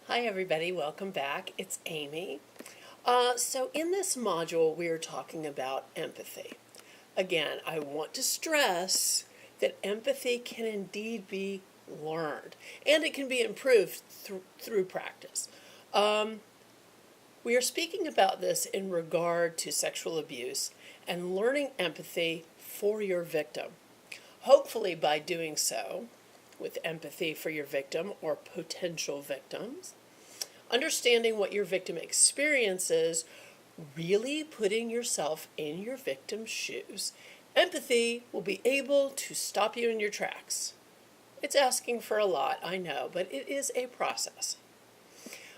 Hi everybody, welcome back. It's Amy. So in this module we are talking about empathy. Again, I want to stress that empathy can indeed be learned and it can be improved through practice. We are speaking about this in regard to sexual abuse and learning empathy for your victim. Hopefully by doing so, with empathy for your victim or potential victims, understanding what your victim experiences, really putting yourself in your victim's shoes, empathy will be able to stop you in your tracks. It's asking for a lot, I know, but it is a process.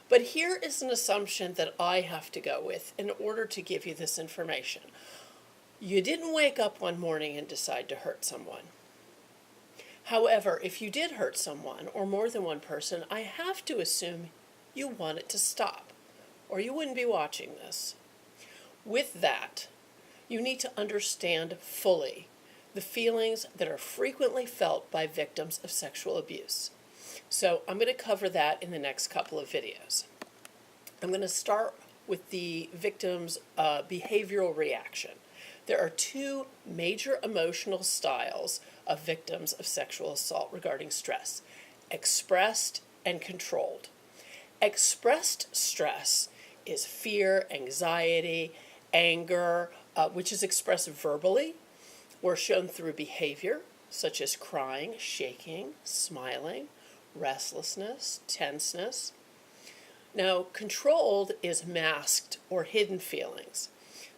But here is an assumption that I have to go with in order to give you this information. You didn't wake up one morning and decide to hurt someone. However, if you did hurt someone, or more than one person, I have to assume you want it to stop, or you wouldn't be watching this. With that, you need to understand fully the feelings that are frequently felt by victims of sexual abuse. So I'm going to cover that in the next couple of videos. I'm going to start with the victim's behavioral reaction. There are two major emotional styles of victims of sexual assault regarding stress: expressed and controlled. Expressed stress is fear, anxiety, anger, which is expressed verbally or shown through behavior, such as crying, shaking, smiling, restlessness, tenseness. Now, controlled is masked or hidden feelings,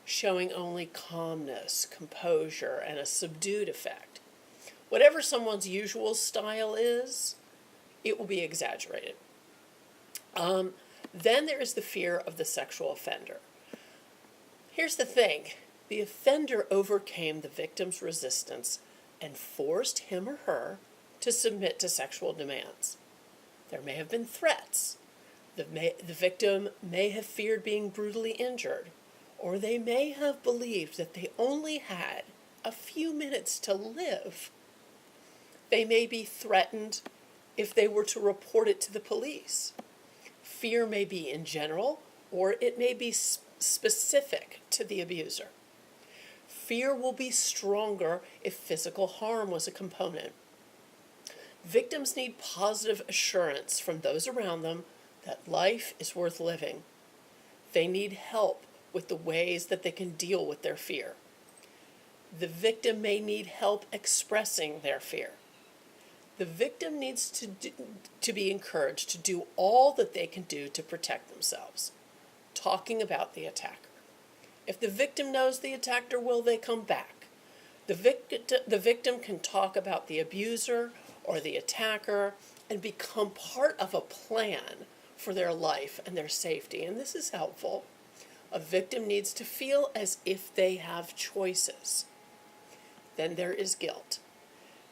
showing only calmness, composure, and a subdued effect. Whatever someone's usual style is, it will be exaggerated. Then there is the fear of the sexual offender. Here's the thing. The offender overcame the victim's resistance and forced him or her to submit to sexual demands. There may have been threats. The victim may have feared being brutally injured, or they may have believed that they only had a few minutes to live. They may be threatened if they were to report it to the police. Fear may be in general, or it may be specific to the abuser. Fear will be stronger if physical harm was a component. Victims need positive assurance from those around them that life is worth living. They need help with the ways that they can deal with their fear. The victim may need help expressing their fear. The victim needs to be encouraged to do all that they can do to protect themselves. Talking about the attacker. If the victim knows the attacker, will they come back? The victim can talk about the abuser or the attacker and become part of a plan for their life and their safety, and this is helpful. A victim needs to feel as if they have choices. Then there is guilt.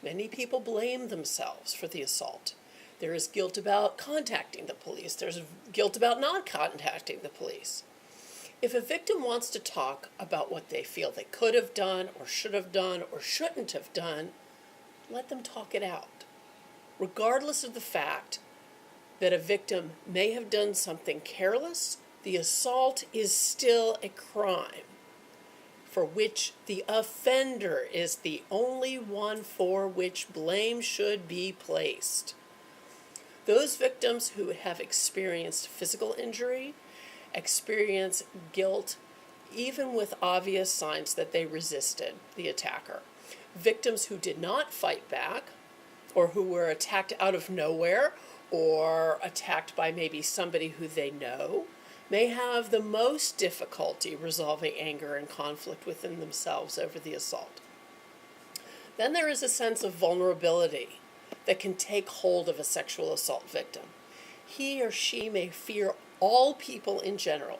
Many people blame themselves for the assault. There is guilt about contacting the police. There's guilt about not contacting the police. If a victim wants to talk about what they feel they could have done or should have done or shouldn't have done, let them talk it out. Regardless of the fact that a victim may have done something careless, the assault is still a crime for which the offender is the only one for which blame should be placed. Those victims who have experienced physical injury experience guilt even with obvious signs that they resisted the attacker. Victims who did not fight back, or who were attacked out of nowhere, or attacked by maybe somebody who they know, may have the most difficulty resolving anger and conflict within themselves over the assault. Then there is a sense of vulnerability that can take hold of a sexual assault victim. He or she may fear all people in general.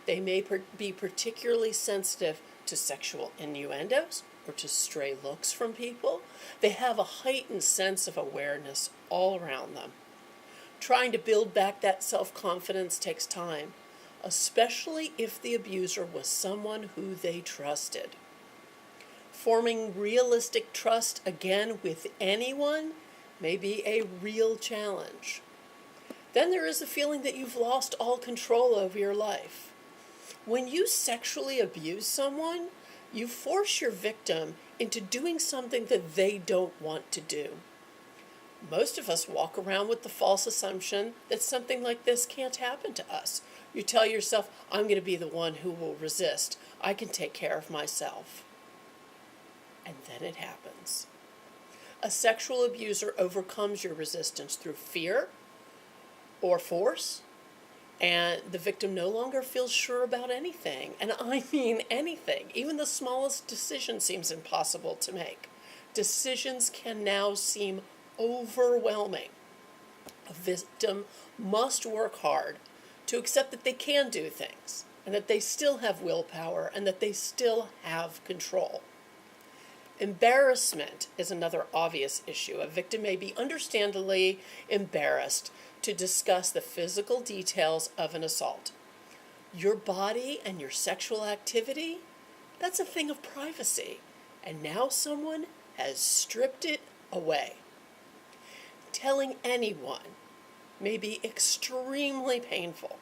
They may be particularly sensitive to sexual innuendos or to stray looks from people. They have a heightened sense of awareness all around them. Trying to build back that self-confidence takes time, especially if the abuser was someone who they trusted. Forming realistic trust again with anyone may be a real challenge. Then there is the feeling that you've lost all control over your life. When you sexually abuse someone, you force your victim into doing something that they don't want to do. Most of us walk around with the false assumption that something like this can't happen to us. You tell yourself, I'm going to be the one who will resist. I can take care of myself. And then it happens. A sexual abuser overcomes your resistance through fear or force, and the victim no longer feels sure about anything. And I mean anything. Even the smallest decision seems impossible to make. Decisions can now seem overwhelming. A victim must work hard to accept that they can do things, and that they still have willpower, and that they still have control. Embarrassment is another obvious issue. A victim may be understandably embarrassed to discuss the physical details of an assault. Your body and your sexual activity, that's a thing of privacy, and now someone has stripped it away. Telling anyone may be extremely painful.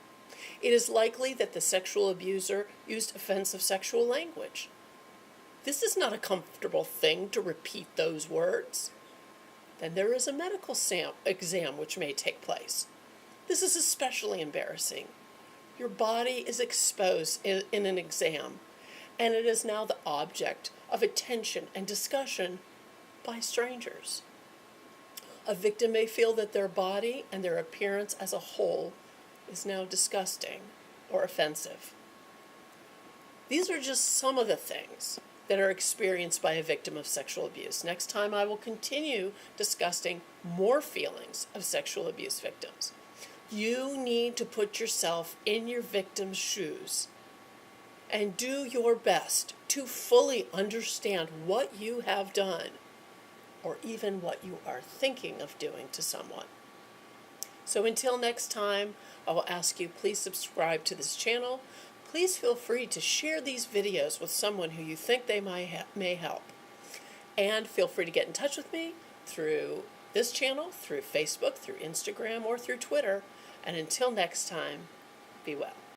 It is likely that the sexual abuser used offensive sexual language. This is not a comfortable thing to repeat those words. Then there is a medical exam which may take place. This is especially embarrassing. Your body is exposed in an exam, and it is now the object of attention and discussion by strangers. A victim may feel that their body and their appearance as a whole is now disgusting or offensive. These are just some of the things that are experienced by a victim of sexual abuse. Next time I will continue discussing more feelings of sexual abuse victims. You need to put yourself in your victim's shoes and do your best to fully understand what you have done, or even what you are thinking of doing to someone. So until next time, I will ask you, please subscribe to this channel. Please feel free to share these videos with someone who you think they may help. And feel free to get in touch with me through this channel, through Facebook, through Instagram, or through Twitter. And until next time, be well.